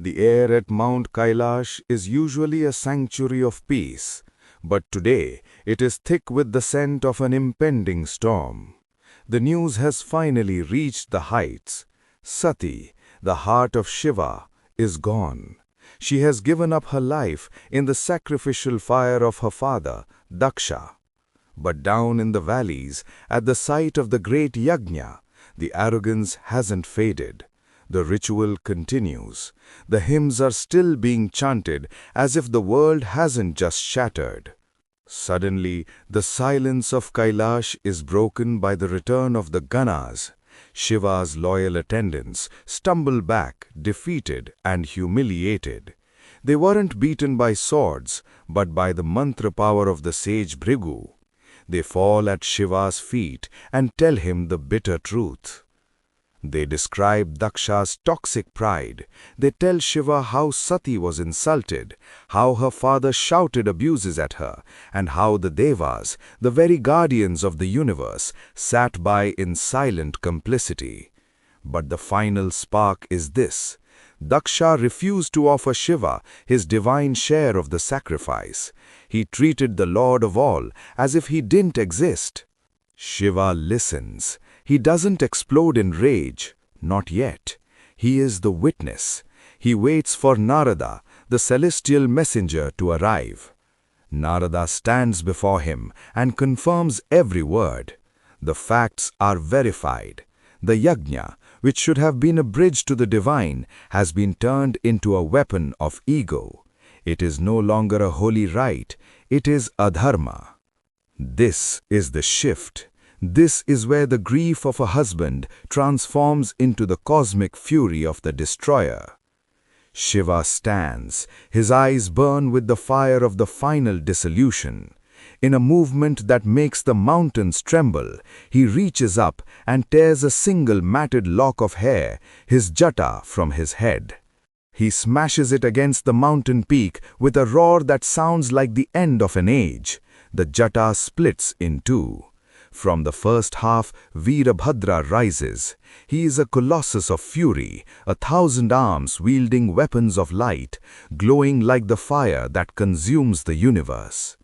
The air at Mount Kailash is usually a sanctuary of peace, but today it is thick with the scent of an impending storm. The news has finally reached the heights. Sati, the heart of Shiva, is gone. She has given up her life in the sacrificial fire of her father, Daksha. But down in the valleys, at the site of the great yajna, the arrogance hasn't faded. The ritual continues. The hymns are still being chanted as if the world hasn't just shattered. Suddenly, the silence of Kailash is broken by the return of the Ganas. Shiva's loyal attendants stumble back, defeated and humiliated. They weren't beaten by swords, but by the mantra power of the sage Bhrigu. They fall at Shiva's feet and tell him the bitter truth. They describe Daksha's toxic pride. They tell Shiva how Sati was insulted, how her father shouted abuses at her, and how the Devas, the very guardians of the universe, sat by in silent complicity. But the final spark is this. Daksha refused to offer Shiva his divine share of the sacrifice. He treated the Lord of all as if he didn't exist. Shiva listens. He doesn't explode in rage, not yet. He is the witness. He waits for Narada, the celestial messenger, to arrive. Narada stands before him and confirms every word. The facts are verified. The yajna, which should have been a bridge to the divine, has been turned into a weapon of ego. It is no longer a holy rite, it is adharma. This is the shift. This is where the grief of a husband transforms into the cosmic fury of the destroyer. Shiva stands, his eyes burn with the fire of the final dissolution. In a movement that makes the mountains tremble, he reaches up and tears a single matted lock of hair, his jata, from his head. He smashes it against the mountain peak with a roar that sounds like the end of an age. The jata splits in two. From the first half, Veerabhadra rises. He is a colossus of fury, 1,000 arms wielding weapons of light, glowing like the fire that consumes the universe.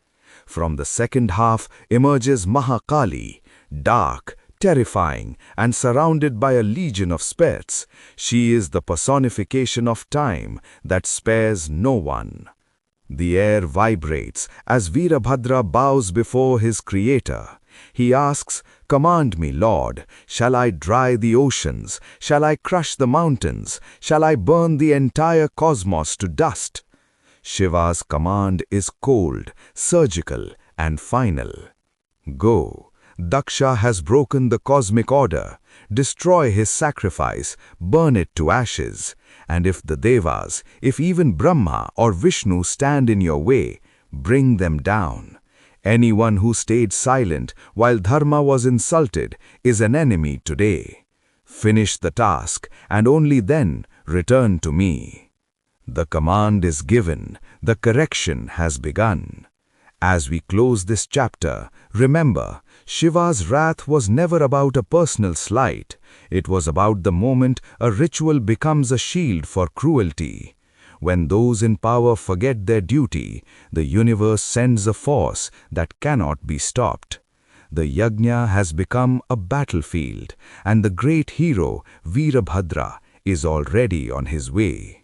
From the second half emerges Mahakali, dark, terrifying, and surrounded by a legion of spirits. She is the personification of time that spares no one. The air vibrates as Veerabhadra bows before his creator. He asks, "Command me, Lord. Shall I dry the oceans? Shall I crush the mountains? Shall I burn the entire cosmos to dust?" Shiva's command is cold, surgical, and final. Go. Daksha has broken the cosmic order. Destroy his sacrifice, burn it to ashes. And if the Devas, if even Brahma or Vishnu stand in your way, bring them down. Anyone who stayed silent while Dharma was insulted is an enemy today. Finish the task, and only then return to me. The command is given, the correction has begun. As we close this chapter, remember, Shiva's wrath was never about a personal slight. It was about the moment a ritual becomes a shield for cruelty. When those in power forget their duty, the universe sends a force that cannot be stopped. The yajna has become a battlefield, and the great hero, Veerabhadra, is already on his way.